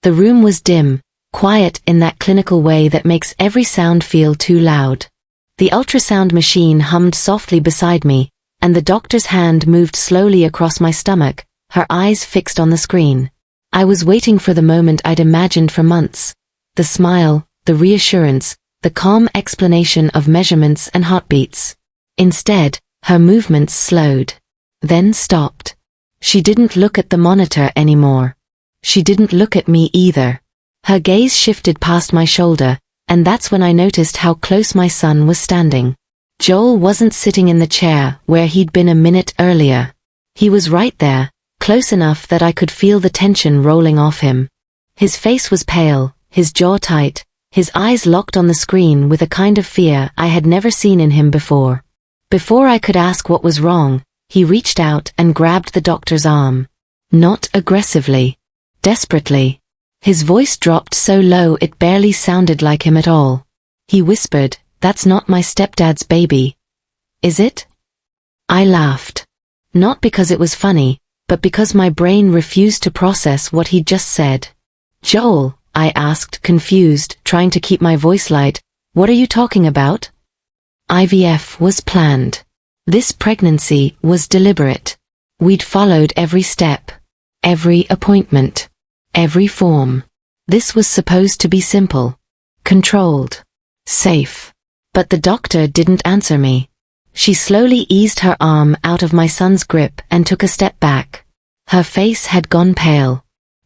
The room was dim, quiet in that clinical way that makes every sound feel too loud. The ultrasound machine hummed softly beside me, and the doctor's hand moved slowly across my stomach, her eyes fixed on the screen. I was waiting for the moment I'd imagined for months. The smile, the reassurance, the calm explanation of measurements and heartbeats. Instead, her movements slowed. Then stopped. She didn't look at the monitor anymore. She didn't look at me either. Her gaze shifted past my shoulder, and that's when I noticed how close my son was standing. Joel wasn't sitting in the chair where he'd been a minute earlier. He was right there, close enough that I could feel the tension rolling off him. His face was pale, his jaw tight, his eyes locked on the screen with a kind of fear I had never seen in him before. Before I could ask what was wrong, he reached out and grabbed the doctor's arm. Not aggressively. Desperately. His voice dropped so low it barely sounded like him at all. He whispered, "That's not my stepdad's baby. Is it?" I laughed. Not because it was funny, but because my brain refused to process what he'd just said. "Joel," I asked, confused, trying to keep my voice light, "what are you talking about?" IVF was planned. This pregnancy was deliberate. We'd followed every step, every appointment, every form. This was supposed to be simple, controlled, safe. But the doctor didn't answer me. She slowly eased her arm out of my son's grip and took a step back. Her face had gone pale.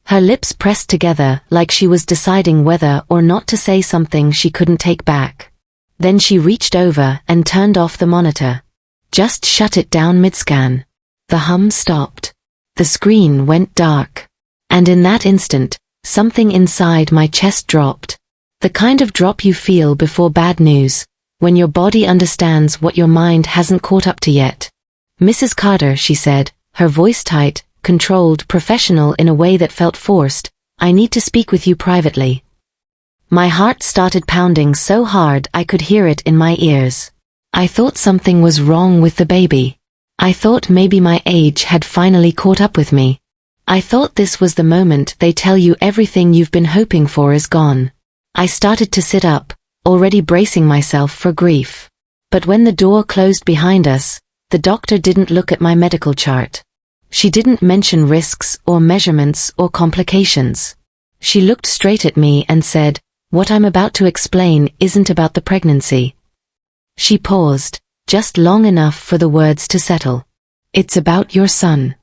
Her lips pressed together like she was deciding whether or not to say something she couldn't take back. Then she reached over and turned off the monitor. Just shut it down mid-scan. The hum stopped. The screen went dark. And in that instant, something inside my chest dropped. The kind of drop you feel before bad news, when your body understands what your mind hasn't caught up to yet. "Mrs. Carter," she said, her voice tight, controlled, professional in a way that felt forced, "I need to speak with you privately." My heart started pounding so hard I could hear it in my ears. I thought something was wrong with the baby. I thought maybe my age had finally caught up with me. I thought this was the moment they tell you everything you've been hoping for is gone. I started to sit up, already bracing myself for grief. But when the door closed behind us, the doctor didn't look at my medical chart. She didn't mention risks or measurements or complications. She looked straight at me and said, "What I'm about to explain isn't about the pregnancy." She paused, just long enough for the words to settle. "It's about your son."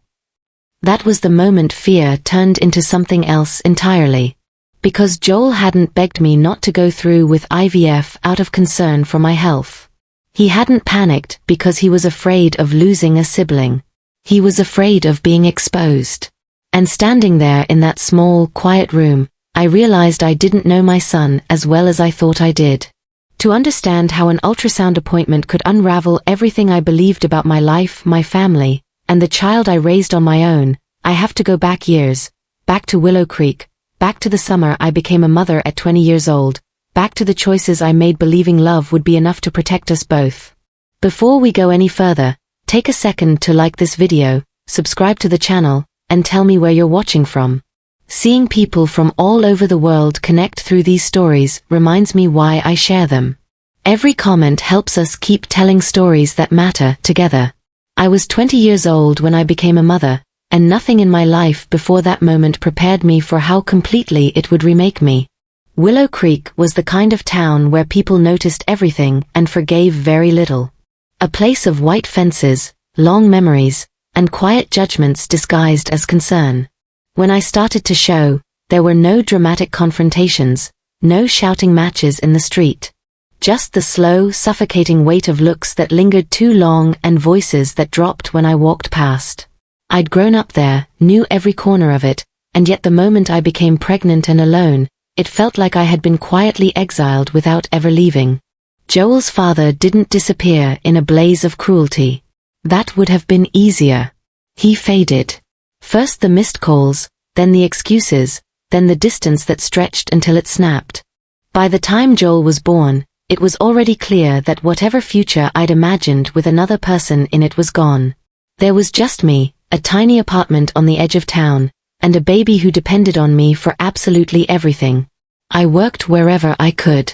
That was the moment fear turned into something else entirely. Because Joel hadn't begged me not to go through with IVF out of concern for my health. He hadn't panicked because he was afraid of losing a sibling. He was afraid of being exposed. And standing there in that small, quiet room, I realized I didn't know my son as well as I thought I did. To understand how an ultrasound appointment could unravel everything I believed about my life, my family, and the child I raised on my own, I have to go back years, back to Willow Creek, back to the summer I became a mother at 20 years old, back to the choices I made believing love would be enough to protect us both. Before we go any further, take a second to like this video, subscribe to the channel, and tell me where you're watching from. Seeing people from all over the world connect through these stories reminds me why I share them. Every comment helps us keep telling stories that matter together. I was 20 years old when I became a mother, and nothing in my life before that moment prepared me for how completely it would remake me. Willow Creek was the kind of town where people noticed everything and forgave very little. A place of white fences, long memories, and quiet judgments disguised as concern. When I started to show, there were no dramatic confrontations, no shouting matches in the street. Just the slow, suffocating weight of looks that lingered too long and voices that dropped when I walked past. I'd grown up there, knew every corner of it, and yet the moment I became pregnant and alone, it felt like I had been quietly exiled without ever leaving. Joel's father didn't disappear in a blaze of cruelty. That would have been easier. He faded. First the missed calls, then the excuses, then the distance that stretched until it snapped. By the time Joel was born, it was already clear that whatever future I'd imagined with another person in it was gone. There was just me, a tiny apartment on the edge of town, and a baby who depended on me for absolutely everything. I worked wherever I could.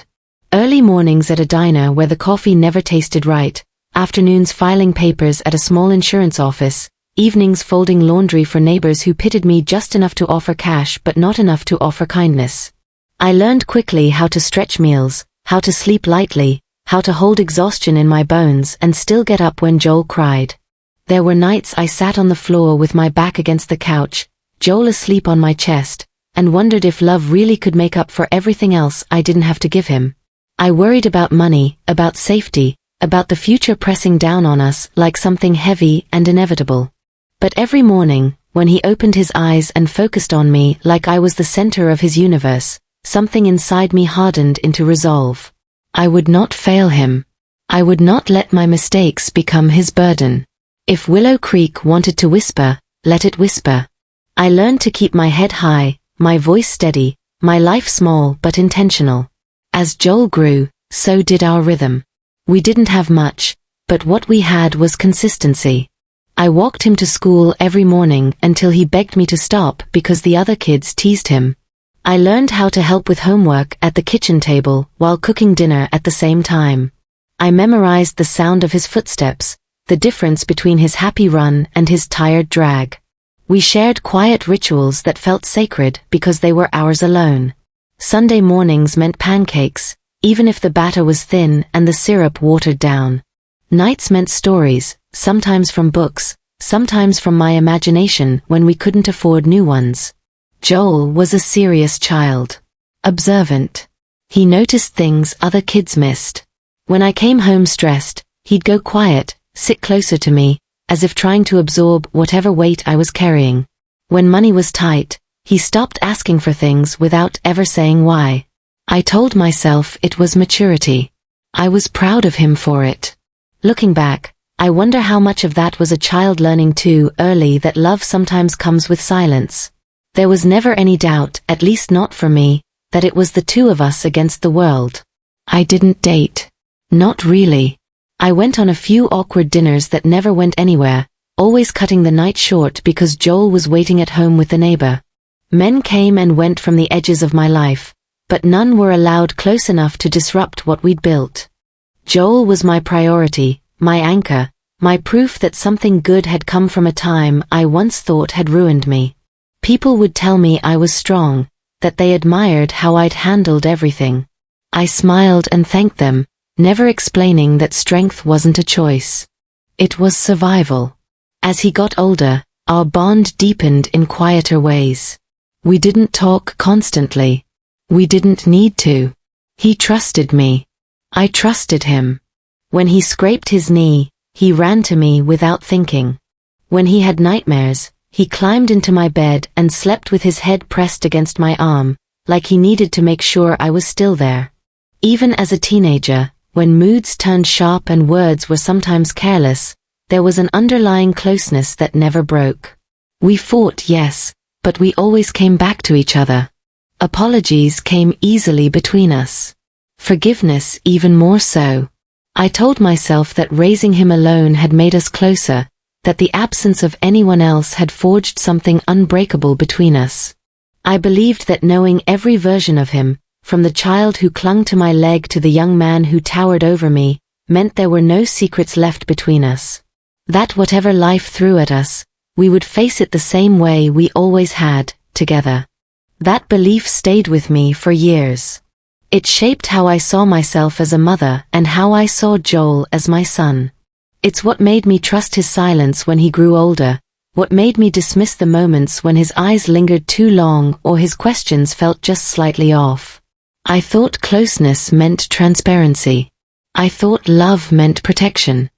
Early mornings at a diner where the coffee never tasted right, afternoons filing papers at a small insurance office, evenings folding laundry for neighbors who pitied me just enough to offer cash but not enough to offer kindness. I learned quickly how to stretch meals, how to sleep lightly, how to hold exhaustion in my bones and still get up when Joel cried. There were nights I sat on the floor with my back against the couch, Joel asleep on my chest, and wondered if love really could make up for everything else I didn't have to give him. I worried about money, about safety, about the future pressing down on us like something heavy and inevitable. But every morning, when he opened his eyes and focused on me like I was the center of his universe, something inside me hardened into resolve. I would not fail him. I would not let my mistakes become his burden. If Willow Creek wanted to whisper, let it whisper. I learned to keep my head high, my voice steady, my life small but intentional. As Joel grew, so did our rhythm. We didn't have much, but what we had was consistency. I walked him to school every morning until he begged me to stop because the other kids teased him. I learned how to help with homework at the kitchen table while cooking dinner at the same time. I memorized the sound of his footsteps, the difference between his happy run and his tired drag. We shared quiet rituals that felt sacred because they were ours alone. Sunday mornings meant pancakes, even if the batter was thin and the syrup watered down. Nights meant stories, sometimes from books, sometimes from my imagination when we couldn't afford new ones. Joel was a serious child. Observant. He noticed things other kids missed. When I came home stressed, he'd go quiet, sit closer to me, as if trying to absorb whatever weight I was carrying. When money was tight, he stopped asking for things without ever saying why. I told myself it was maturity. I was proud of him for it. Looking back, I wonder how much of that was a child learning too early that love sometimes comes with silence. There was never any doubt, at least not for me, that it was the two of us against the world. I didn't date. Not really. I went on a few awkward dinners that never went anywhere, always cutting the night short because Joel was waiting at home with the neighbor. Men came and went from the edges of my life, but none were allowed close enough to disrupt what we'd built. Joel was my priority, my anchor, my proof that something good had come from a time I once thought had ruined me. People would tell me I was strong, that they admired how I'd handled everything. I smiled and thanked them, never explaining that strength wasn't a choice. It was survival. As he got older, our bond deepened in quieter ways. We didn't talk constantly. We didn't need to. He trusted me. I trusted him. When he scraped his knee, he ran to me without thinking. When he had nightmares, he climbed into my bed and slept with his head pressed against my arm, like he needed to make sure I was still there. Even as a teenager, when moods turned sharp and words were sometimes careless, there was an underlying closeness that never broke. We fought, yes, but we always came back to each other. Apologies came easily between us. Forgiveness even more so. I told myself that raising him alone had made us closer, that the absence of anyone else had forged something unbreakable between us. I believed that knowing every version of him, from the child who clung to my leg to the young man who towered over me, meant there were no secrets left between us. That whatever life threw at us, we would face it the same way we always had, together. That belief stayed with me for years. It shaped how I saw myself as a mother and how I saw Joel as my son. It's what made me trust his silence when he grew older, what made me dismiss the moments when his eyes lingered too long or his questions felt just slightly off. I thought closeness meant transparency. I thought love meant protection.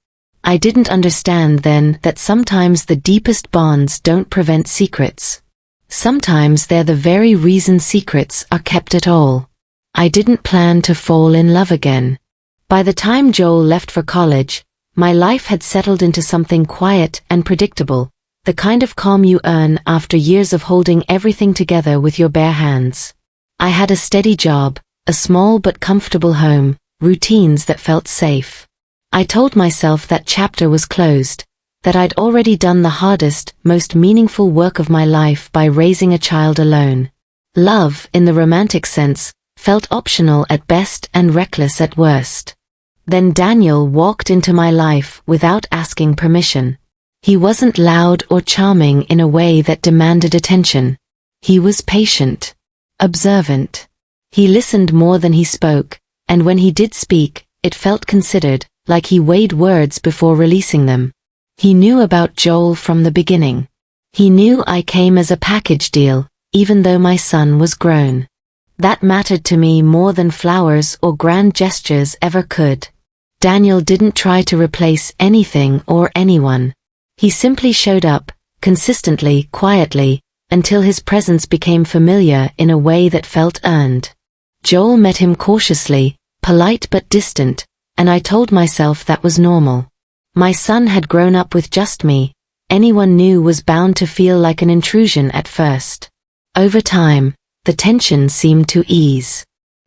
I didn't understand then that sometimes the deepest bonds don't prevent secrets. Sometimes they're the very reason secrets are kept at all. I didn't plan to fall in love again. By the time Joel left for college, my life had settled into something quiet and predictable, the kind of calm you earn after years of holding everything together with your bare hands. I had a steady job, a small but comfortable home, routines that felt safe. I told myself that chapter was closed, that I'd already done the hardest, most meaningful work of my life by raising a child alone. Love, in the romantic sense, felt optional at best and reckless at worst. Then Daniel walked into my life without asking permission. He wasn't loud or charming in a way that demanded attention. He was patient, observant. He listened more than he spoke, and when he did speak, it felt considered, like he weighed words before releasing them. He knew about Joel from the beginning. He knew I came as a package deal, even though my son was grown. That mattered to me more than flowers or grand gestures ever could. Daniel didn't try to replace anything or anyone. He simply showed up, consistently, quietly, until his presence became familiar in a way that felt earned. Joel met him cautiously, polite but distant, and I told myself that was normal. My son had grown up with just me. Anyone new was bound to feel like an intrusion at first. Over time, the tension seemed to ease.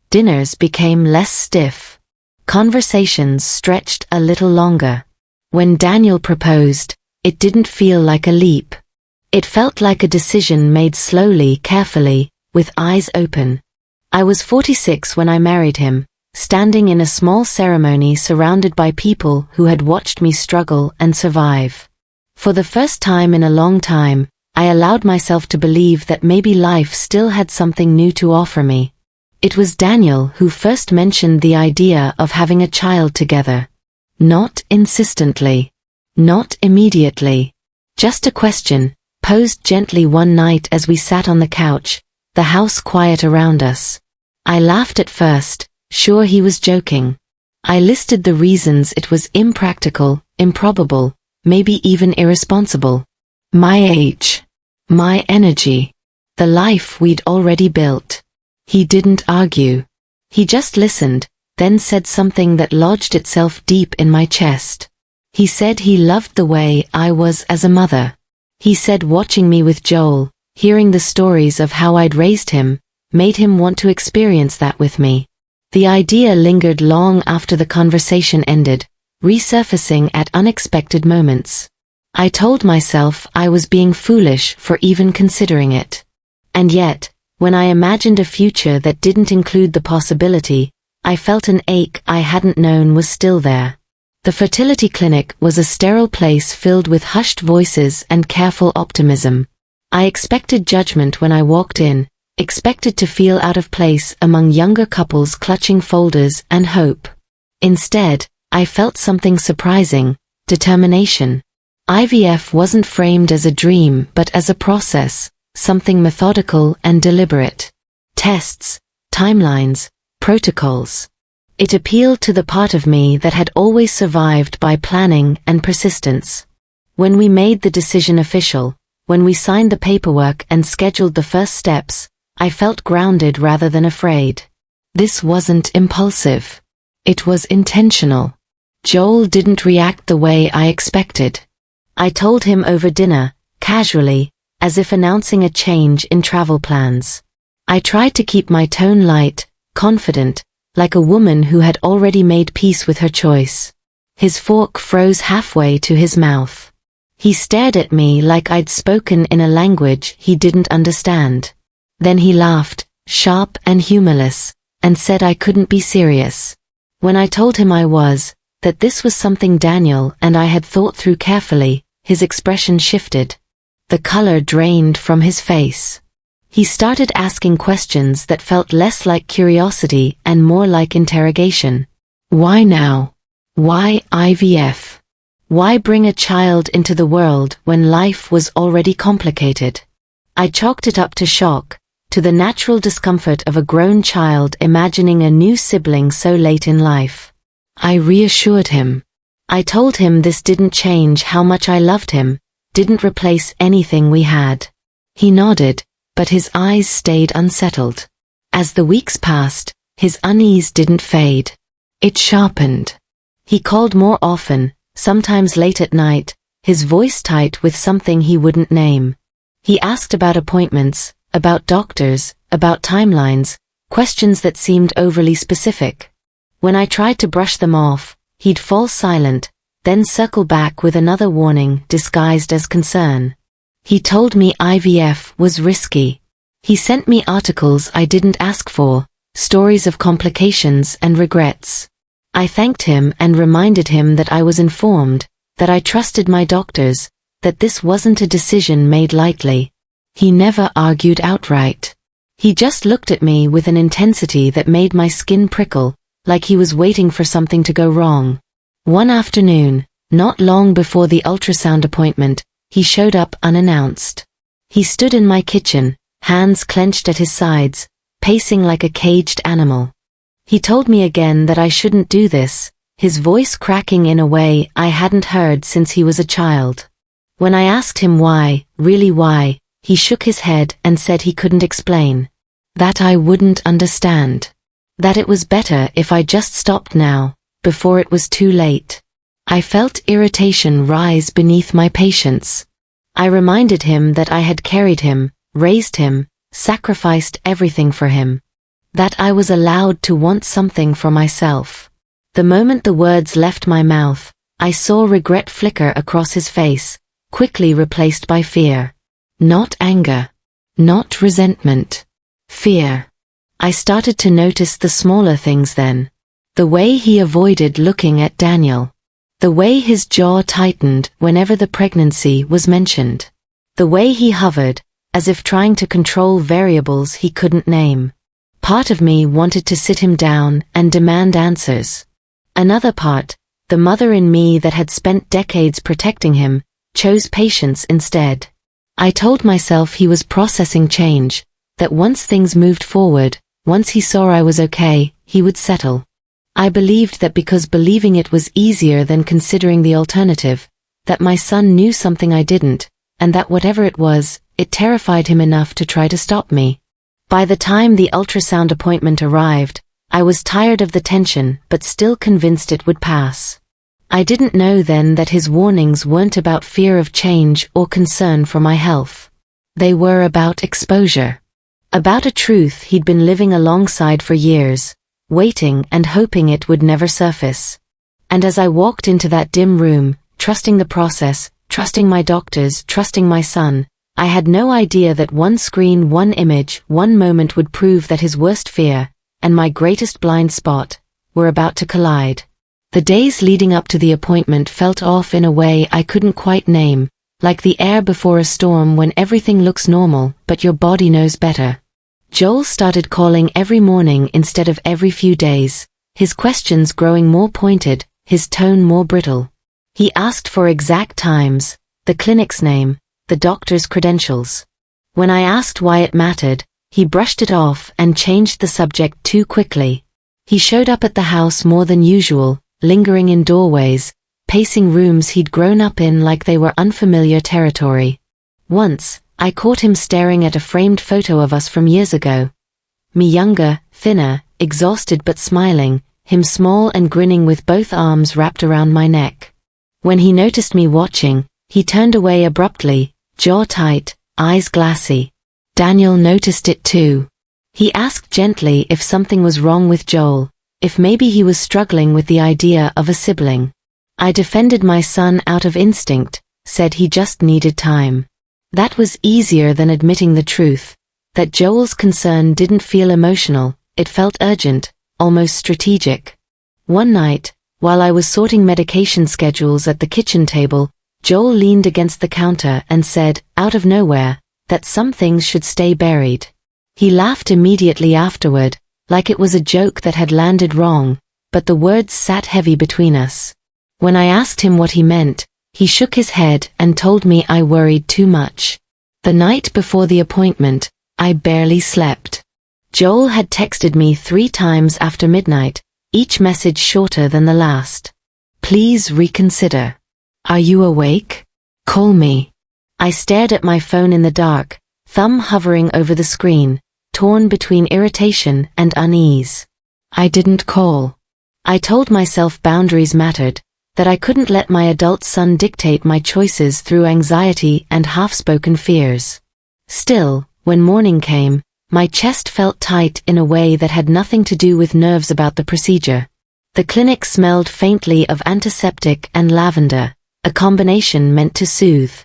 Dinners became less stiff. Conversations stretched a little longer. When Daniel proposed, it didn't feel like a leap. It felt like a decision made slowly, carefully, with eyes open. I was 46 when I married him, standing in a small ceremony surrounded by people who had watched me struggle and survive. For the first time in a long time, I allowed myself to believe that maybe life still had something new to offer me. It was Daniel who first mentioned the idea of having a child together. Not insistently. Not immediately. Just a question, posed gently one night as we sat on the couch, the house quiet around us. I laughed at first, sure he was joking. I listed the reasons it was impractical, improbable, maybe even irresponsible. My age. My energy. The life we'd already built. He didn't argue. He just listened, then said something that lodged itself deep in my chest. He said he loved the way I was as a mother. He said watching me with Joel, hearing the stories of how I'd raised him, made him want to experience that with me. The idea lingered long after the conversation ended, resurfacing at unexpected moments. I told myself I was being foolish for even considering it. And yet, when I imagined a future that didn't include the possibility, I felt an ache I hadn't known was still there. The fertility clinic was a sterile place filled with hushed voices and careful optimism. I expected judgment when I walked in, expected to feel out of place among younger couples clutching folders and hope. Instead, I felt something surprising: determination. IVF wasn't framed as a dream but as a process, something methodical and deliberate. Tests, timelines, protocols. It appealed to the part of me that had always survived by planning and persistence. When we made the decision official, when we signed the paperwork and scheduled the first steps, I felt grounded rather than afraid. This wasn't impulsive. It was intentional. Joel didn't react the way I expected. I told him over dinner, casually, as if announcing a change in travel plans. I tried to keep my tone light, confident, like a woman who had already made peace with her choice. His fork froze halfway to his mouth. He stared at me like I'd spoken in a language he didn't understand. Then he laughed, sharp and humorless, and said I couldn't be serious. When I told him I was, that this was something Daniel and I had thought through carefully, his expression shifted. The color drained from his face. He started asking questions that felt less like curiosity and more like interrogation. Why now? Why IVF? Why bring a child into the world when life was already complicated? I chalked it up to shock, to the natural discomfort of a grown child imagining a new sibling so late in life. I reassured him. I told him this didn't change how much I loved him, didn't replace anything we had. He nodded, but his eyes stayed unsettled. As the weeks passed, his unease didn't fade. It sharpened. He called more often, sometimes late at night, his voice tight with something he wouldn't name. He asked about appointments, about doctors, about timelines, questions that seemed overly specific. When I tried to brush them off, he'd fall silent, then circle back with another warning disguised as concern. He told me IVF was risky. He sent me articles I didn't ask for, stories of complications and regrets. I thanked him and reminded him that I was informed, that I trusted my doctors, that this wasn't a decision made lightly. He never argued outright. He just looked at me with an intensity that made my skin prickle, like he was waiting for something to go wrong. One afternoon, not long before the ultrasound appointment, he showed up unannounced. He stood in my kitchen, hands clenched at his sides, pacing like a caged animal. He told me again that I shouldn't do this, his voice cracking in a way I hadn't heard since he was a child. When I asked him why, really why, he shook his head and said he couldn't explain. That I wouldn't understand. That it was better if I just stopped now, before it was too late. I felt irritation rise beneath my patience. I reminded him that I had carried him, raised him, sacrificed everything for him. That I was allowed to want something for myself. The moment the words left my mouth, I saw regret flicker across his face, quickly replaced by fear. Not anger. Not resentment. Fear. I started to notice the smaller things then. The way he avoided looking at Daniel. The way his jaw tightened whenever the pregnancy was mentioned. The way he hovered, as if trying to control variables he couldn't name. Part of me wanted to sit him down and demand answers. Another part, the mother in me that had spent decades protecting him, chose patience instead. I told myself he was processing change, that once things moved forward, once he saw I was okay, he would settle. I believed that because believing it was easier than considering the alternative, that my son knew something I didn't, and that whatever it was, it terrified him enough to try to stop me. By the time the ultrasound appointment arrived, I was tired of the tension but still convinced it would pass. I didn't know then that his warnings weren't about fear of change or concern for my health. They were about exposure. About a truth he'd been living alongside for years, waiting and hoping it would never surface. And as I walked into that dim room, trusting the process, trusting my doctors, trusting my son, I had no idea that one screen, one image, one moment would prove that his worst fear, and my greatest blind spot, were about to collide. The days leading up to the appointment felt off in a way I couldn't quite name, like the air before a storm when everything looks normal but your body knows better. Joel started calling every morning instead of every few days, his questions growing more pointed, his tone more brittle. He asked for exact times, the clinic's name, the doctor's credentials. When I asked why it mattered, he brushed it off and changed the subject too quickly. He showed up at the house more than usual, lingering in doorways, pacing rooms he'd grown up in like they were unfamiliar territory. Once, I caught him staring at a framed photo of us from years ago. Me younger, thinner, exhausted but smiling, him small and grinning with both arms wrapped around my neck. When he noticed me watching, he turned away abruptly, jaw tight, eyes glassy. Daniel noticed it too. He asked gently if something was wrong with Joel, if maybe he was struggling with the idea of a sibling. I defended my son out of instinct, said he just needed time. That was easier than admitting the truth, that Joel's concern didn't feel emotional, it felt urgent, almost strategic. One night, while I was sorting medication schedules at the kitchen table, Joel leaned against the counter and said, out of nowhere, that some things should stay buried. He laughed immediately afterward, like it was a joke that had landed wrong, but the words sat heavy between us. When I asked him what he meant, he shook his head and told me I worried too much. The night before the appointment, I barely slept. Joel had texted me 3 times after midnight, each message shorter than the last. Please reconsider. Are you awake? Call me. I stared at my phone in the dark, thumb hovering over the screen, torn between irritation and unease. I didn't call. I told myself boundaries mattered, that I couldn't let my adult son dictate my choices through anxiety and half-spoken fears. Still, when morning came, my chest felt tight in a way that had nothing to do with nerves about the procedure. The clinic smelled faintly of antiseptic and lavender, a combination meant to soothe.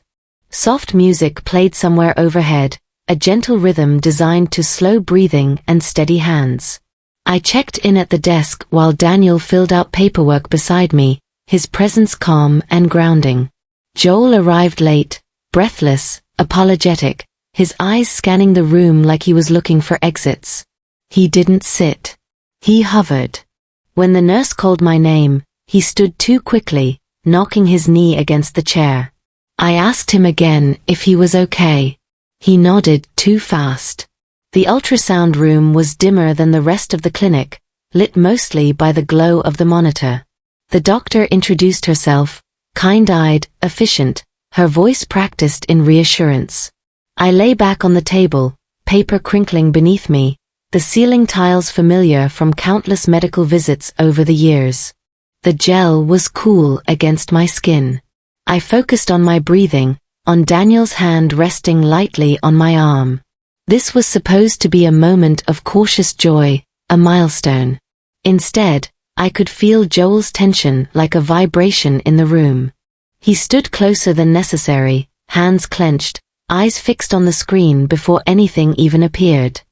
Soft music played somewhere overhead, a gentle rhythm designed to slow breathing and steady hands. I checked in at the desk while Daniel filled out paperwork beside me, his presence calm and grounding. Joel arrived late, breathless, apologetic, his eyes scanning the room like he was looking for exits. He didn't sit. He hovered. When the nurse called my name, he stood too quickly, knocking his knee against the chair. I asked him again if he was okay. He nodded too fast. The ultrasound room was dimmer than the rest of the clinic, lit mostly by the glow of the monitor. The doctor introduced herself, kind-eyed, efficient, her voice practiced in reassurance. I lay back on the table, paper crinkling beneath me, the ceiling tiles familiar from countless medical visits over the years. The gel was cool against my skin. I focused on my breathing, on Daniel's hand resting lightly on my arm. This was supposed to be a moment of cautious joy, a milestone. Instead, I could feel Joel's tension like a vibration in the room. He stood closer than necessary, hands clenched, eyes fixed on the screen before anything even appeared.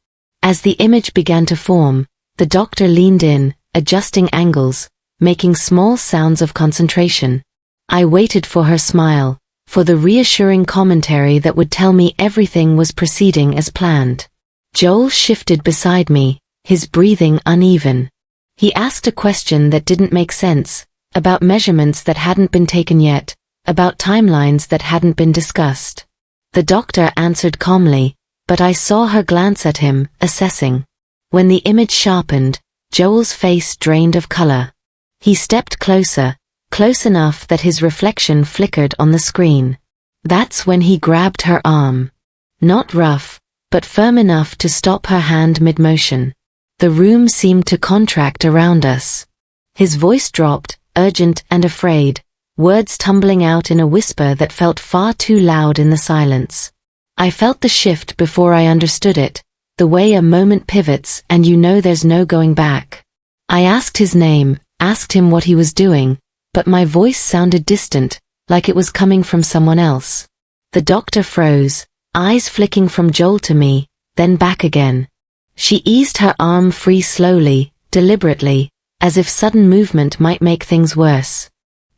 As the image began to form, the doctor leaned in, adjusting angles, making small sounds of concentration. I waited for her smile, for the reassuring commentary that would tell me everything was proceeding as planned. Joel shifted beside me, his breathing uneven. He asked a question that didn't make sense, about measurements that hadn't been taken yet, about timelines that hadn't been discussed. The doctor answered calmly, but I saw her glance at him, assessing. When the image sharpened, Joel's face drained of color. He stepped closer, close enough that his reflection flickered on the screen. That's when he grabbed her arm. Not rough, but firm enough to stop her hand mid-motion. The room seemed to contract around us. His voice dropped, urgent and afraid, words tumbling out in a whisper that felt far too loud in the silence. I felt the shift before I understood it, the way a moment pivots and you know there's no going back. I asked his name, asked him what he was doing, but my voice sounded distant, like it was coming from someone else. The doctor froze, eyes flicking from Joel to me, then back again. She eased her arm free slowly, deliberately, as if sudden movement might make things worse.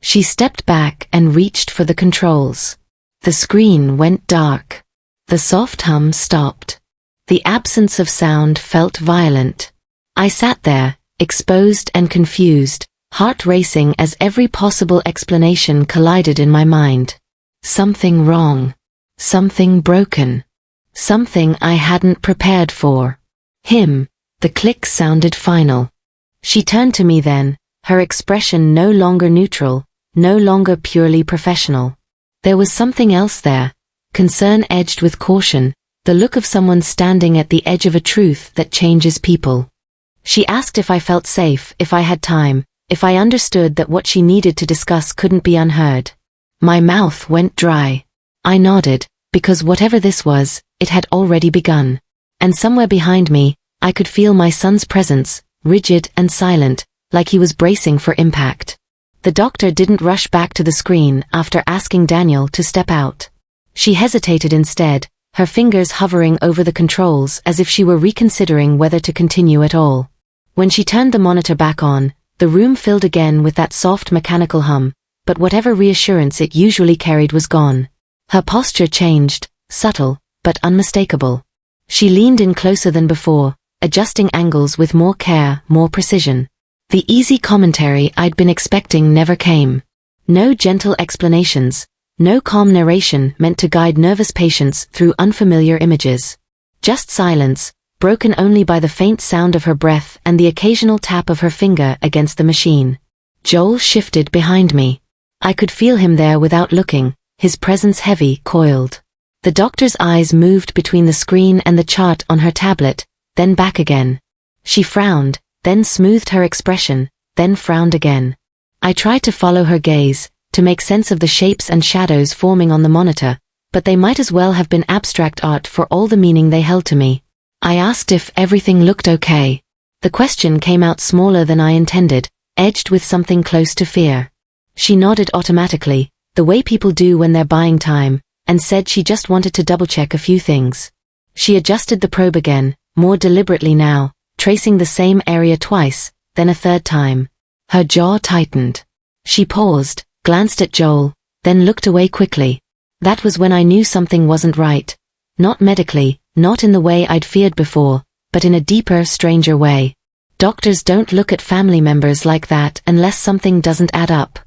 She stepped back and reached for the controls. The screen went dark. The soft hum stopped. The absence of sound felt violent. I sat there, exposed and confused, heart racing as every possible explanation collided in my mind. Something wrong. Something broken. Something I hadn't prepared for. Him. The click sounded final. She turned to me then, her expression no longer neutral, no longer purely professional. There was something else there, concern edged with caution, the look of someone standing at the edge of a truth that changes people. She asked if I felt safe, if I had time, if I understood that what she needed to discuss couldn't be unheard. My mouth went dry. I nodded, because whatever this was, it had already begun. And somewhere behind me, I could feel my son's presence, rigid and silent, like he was bracing for impact. The doctor didn't rush back to the screen after asking Daniel to step out. She hesitated instead, her fingers hovering over the controls as if she were reconsidering whether to continue at all. When she turned the monitor back on, the room filled again with that soft mechanical hum, but whatever reassurance it usually carried was gone. Her posture changed, subtle, but unmistakable. She leaned in closer than before, adjusting angles with more care, more precision. The easy commentary I'd been expecting never came. No gentle explanations, no calm narration meant to guide nervous patients through unfamiliar images. Just silence, broken only by the faint sound of her breath and the occasional tap of her finger against the machine. Joel shifted behind me. I could feel him there without looking, his presence heavy, coiled. The doctor's eyes moved between the screen and the chart on her tablet, then back again. She frowned, then smoothed her expression, then frowned again. I tried to follow her gaze, to make sense of the shapes and shadows forming on the monitor, but they might as well have been abstract art for all the meaning they held to me. I asked if everything looked okay. The question came out smaller than I intended, edged with something close to fear. She nodded automatically, the way people do when they're buying time, and said she just wanted to double-check a few things. She adjusted the probe again, more deliberately now, tracing the same area twice, then a third time. Her jaw tightened. She paused, glanced at Joel, then looked away quickly. That was when I knew something wasn't right. Not medically, not in the way I'd feared before, but in a deeper, stranger way. Doctors don't look at family members like that unless something doesn't add up.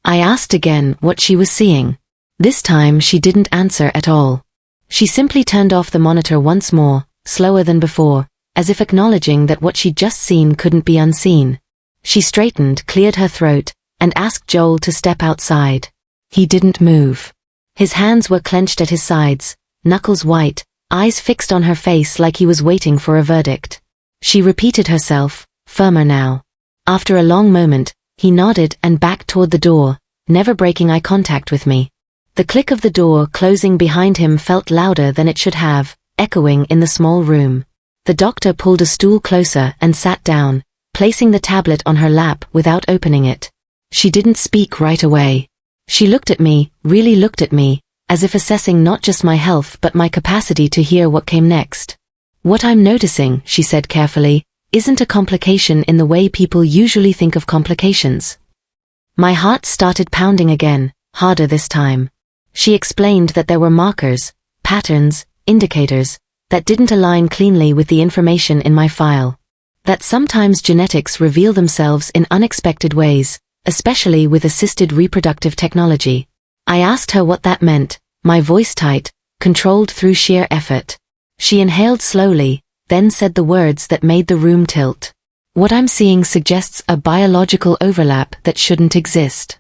I asked again what she was seeing. This time she didn't answer at all. She simply turned off the monitor once more, slower than before, as if acknowledging that what she'd just seen couldn't be unseen. She straightened, cleared her throat, and asked Joel to step outside. He didn't move. His hands were clenched at his sides, knuckles white, eyes fixed on her face like he was waiting for a verdict. She repeated herself, firmer now. After a long moment, he nodded and backed toward the door, never breaking eye contact with me. The click of the door closing behind him felt louder than it should have, echoing in the small room. The doctor pulled a stool closer and sat down, placing the tablet on her lap without opening it. She didn't speak right away. She looked at me, really looked at me, as if assessing not just my health but my capacity to hear what came next. "What I'm noticing," she said carefully, "isn't a complication in the way people usually think of complications." My heart started pounding again, harder this time. She explained that there were markers, patterns, indicators, that didn't align cleanly with the information in my file. That sometimes genetics reveal themselves in unexpected ways, especially with assisted reproductive technology. I asked her what that meant, my voice tight, controlled through sheer effort. She inhaled slowly, then said the words that made the room tilt. "What I'm seeing suggests a biological overlap that shouldn't exist."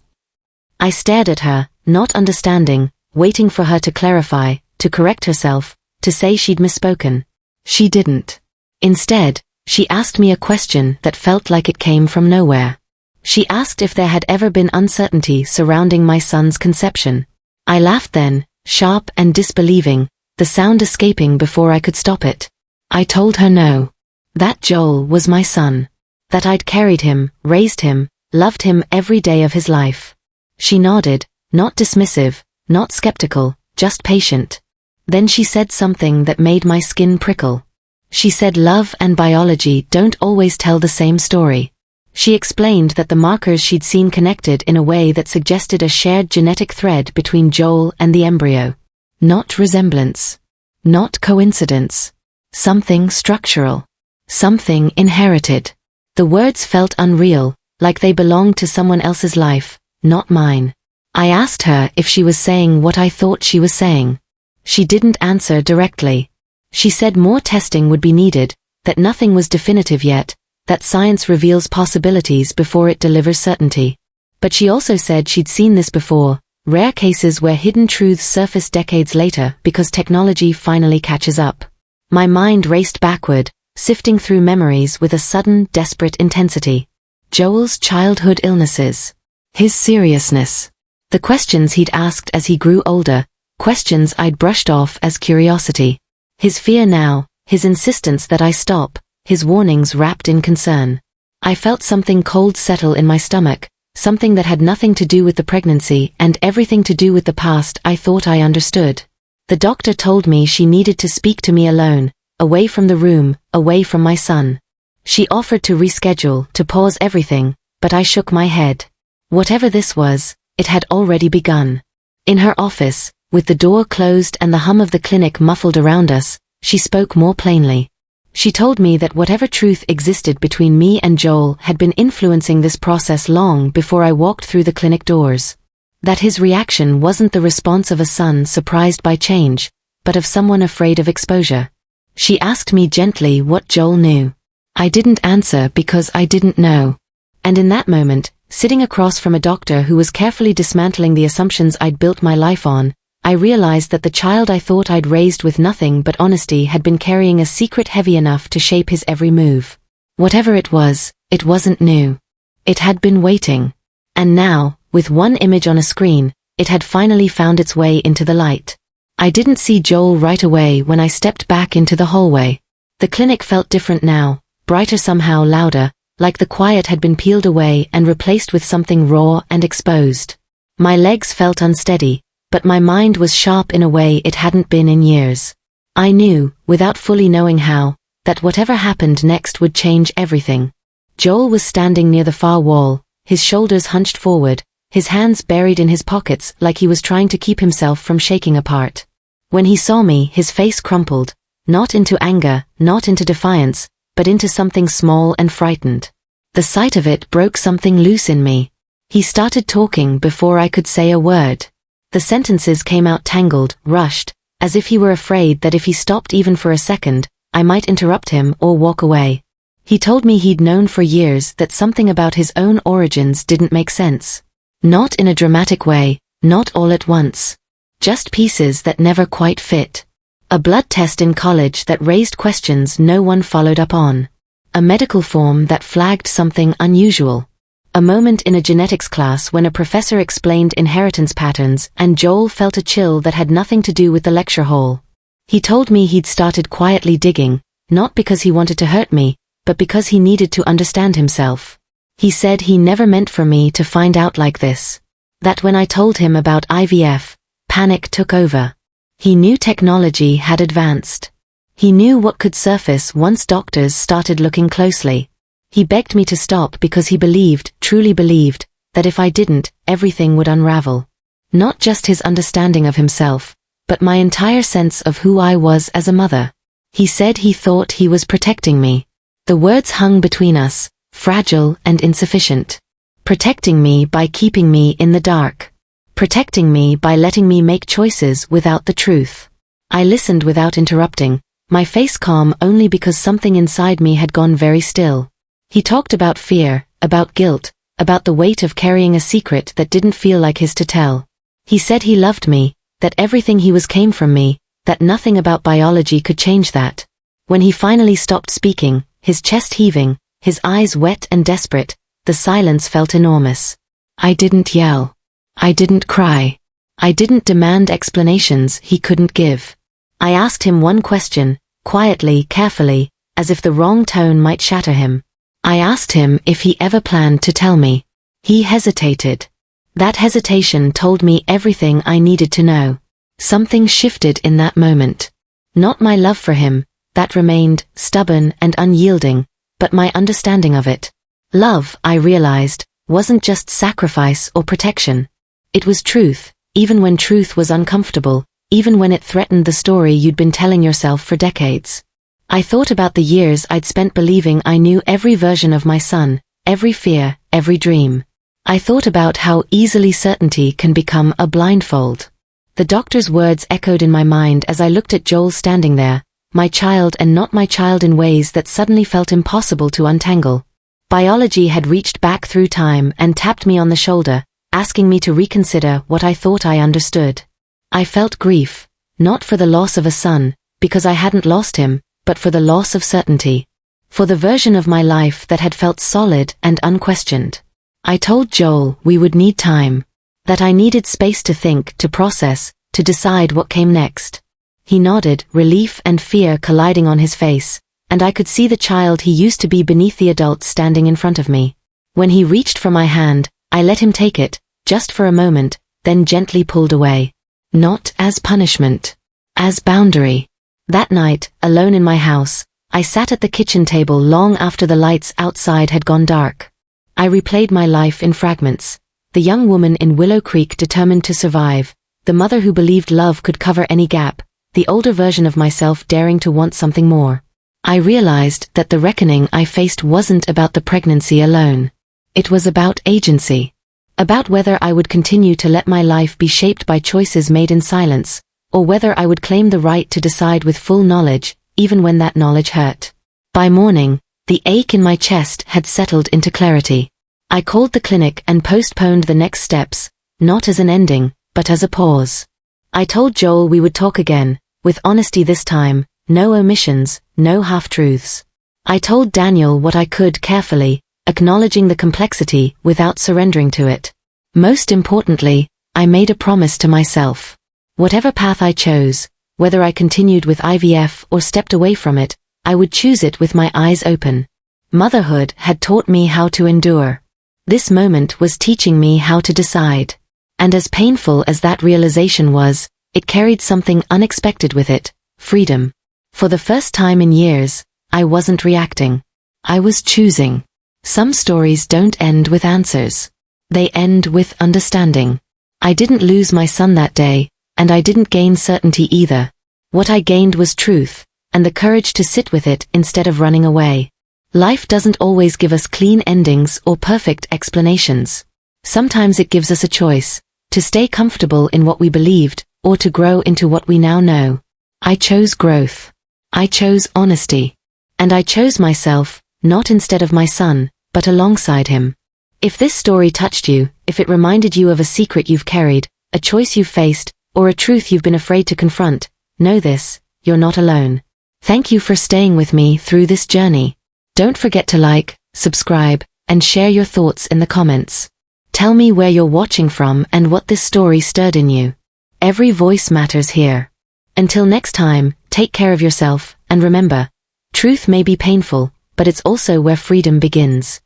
I stared at her, not understanding, waiting for her to clarify, to correct herself, to say she'd misspoken. She didn't. Instead, she asked me a question that felt like it came from nowhere. She asked if there had ever been uncertainty surrounding my son's conception. I laughed then, sharp and disbelieving, the sound escaping before I could stop it. I told her no. That Joel was my son. That I'd carried him, raised him, loved him every day of his life. She nodded, not dismissive, not skeptical, just patient. Then she said something that made my skin prickle. She said love and biology don't always tell the same story. She explained that the markers she'd seen connected in a way that suggested a shared genetic thread between Joel and the embryo. Not resemblance. Not coincidence. Something structural. Something inherited. The words felt unreal, like they belonged to someone else's life, not mine. I asked her if she was saying what I thought she was saying. She didn't answer directly. She said more testing would be needed, that nothing was definitive yet, that science reveals possibilities before it delivers certainty. But she also said she'd seen this before, rare cases where hidden truths surface decades later because technology finally catches up. My mind raced backward, sifting through memories with a sudden, desperate intensity. Joel's childhood illnesses. His seriousness. The questions he'd asked as he grew older, questions I'd brushed off as curiosity. His fear now, his insistence that I stop, his warnings wrapped in concern. I felt something cold settle in my stomach, something that had nothing to do with the pregnancy and everything to do with the past I thought I understood. The doctor told me she needed to speak to me alone, away from the room, away from my son. She offered to reschedule, to pause everything, but I shook my head. Whatever this was, it had already begun. In her office, with the door closed and the hum of the clinic muffled around us, she spoke more plainly. She told me that whatever truth existed between me and Joel had been influencing this process long before I walked through the clinic doors. That his reaction wasn't the response of a son surprised by change, but of someone afraid of exposure. She asked me gently what Joel knew. I didn't answer because I didn't know. And in that moment, sitting across from a doctor who was carefully dismantling the assumptions I'd built my life on, I realized that the child I thought I'd raised with nothing but honesty had been carrying a secret heavy enough to shape his every move. Whatever it wasn't new. It had been waiting. And now, with one image on a screen, it had finally found its way into the light. I didn't see Joel right away when I stepped back into the hallway. The clinic felt different now, brighter somehow, louder, like the quiet had been peeled away and replaced with something raw and exposed. My legs felt unsteady, but my mind was sharp in a way it hadn't been in years. I knew, without fully knowing how, that whatever happened next would change everything. Joel was standing near the far wall, his shoulders hunched forward, his hands buried in his pockets like he was trying to keep himself from shaking apart. When he saw me, his face crumpled, not into anger, not into defiance, but into something small and frightened. The sight of it broke something loose in me. He started talking before I could say a word. The sentences came out tangled, rushed, as if he were afraid that if he stopped even for a second, I might interrupt him or walk away. He told me he'd known for years that something about his own origins didn't make sense. Not in a dramatic way, not all at once. Just pieces that never quite fit. A blood test in college that raised questions no one followed up on. A medical form that flagged something unusual. A moment in a genetics class when a professor explained inheritance patterns and Joel felt a chill that had nothing to do with the lecture hall. He told me he'd started quietly digging, not because he wanted to hurt me, but because he needed to understand himself. He said he never meant for me to find out like this. That when I told him about IVF, panic took over. He knew technology had advanced. He knew what could surface once doctors started looking closely. He begged me to stop because he believed, truly believed, that if I didn't, everything would unravel. Not just his understanding of himself, but my entire sense of who I was as a mother. He said he thought he was protecting me. The words hung between us, fragile and insufficient. Protecting me by keeping me in the dark. Protecting me by letting me make choices without the truth. I listened without interrupting, my face calm only because something inside me had gone very still. He talked about fear, about guilt, about the weight of carrying a secret that didn't feel like his to tell. He said he loved me, that everything he was came from me, that nothing about biology could change that. When he finally stopped speaking, his chest heaving, his eyes wet and desperate, the silence felt enormous. I didn't yell. I didn't cry. I didn't demand explanations he couldn't give. I asked him one question, quietly, carefully, as if the wrong tone might shatter him. I asked him if he ever planned to tell me. He hesitated. That hesitation told me everything I needed to know. Something shifted in that moment. Not my love for him, that remained, stubborn and unyielding, but my understanding of it. Love, I realized, wasn't just sacrifice or protection. It was truth, even when truth was uncomfortable, even when it threatened the story you'd been telling yourself for decades. I thought about the years I'd spent believing I knew every version of my son, every fear, every dream. I thought about how easily certainty can become a blindfold. The doctor's words echoed in my mind as I looked at Joel standing there, my child and not my child in ways that suddenly felt impossible to untangle. Biology had reached back through time and tapped me on the shoulder, asking me to reconsider what I thought I understood. I felt grief, not for the loss of a son, because I hadn't lost him, but for the loss of certainty. For the version of my life that had felt solid and unquestioned. I told Joel we would need time. That I needed space to think, to process, to decide what came next. He nodded, relief and fear colliding on his face, and I could see the child he used to be beneath the adult standing in front of me. When he reached for my hand, I let him take it, just for a moment, then gently pulled away. Not as punishment. As boundary. That night, alone in my house, I sat at the kitchen table long after the lights outside had gone dark. I replayed my life in fragments. The young woman in Willow Creek determined to survive, the mother who believed love could cover any gap, the older version of myself daring to want something more. I realized that the reckoning I faced wasn't about the pregnancy alone. It was about agency. About whether I would continue to let my life be shaped by choices made in silence, or whether I would claim the right to decide with full knowledge, even when that knowledge hurt. By morning, the ache in my chest had settled into clarity. I called the clinic and postponed the next steps, not as an ending, but as a pause. I told Joel we would talk again, with honesty this time, no omissions, no half-truths. I told Daniel what I could carefully, acknowledging the complexity without surrendering to it. Most importantly, I made a promise to myself. Whatever path I chose, whether I continued with IVF or stepped away from it, I would choose it with my eyes open. Motherhood had taught me how to endure. This moment was teaching me how to decide. And as painful as that realization was, it carried something unexpected with it: freedom. For the first time in years, I wasn't reacting. I was choosing. Some stories don't end with answers. They end with understanding. I didn't lose my son that day, and I didn't gain certainty either. What I gained was truth, and the courage to sit with it instead of running away. Life doesn't always give us clean endings or perfect explanations. Sometimes it gives us a choice: to stay comfortable in what we believed, or to grow into what we now know. I chose growth. I chose honesty. And I chose myself, not instead of my son, but alongside him. If this story touched you, if it reminded you of a secret you've carried, a choice you've faced, or a truth you've been afraid to confront, know this: you're not alone. Thank you for staying with me through this journey. Don't forget to like, subscribe, and share your thoughts in the comments. Tell me where you're watching from and what this story stirred in you. Every voice matters here. Until next time, take care of yourself, and remember, truth may be painful, but it's also where freedom begins.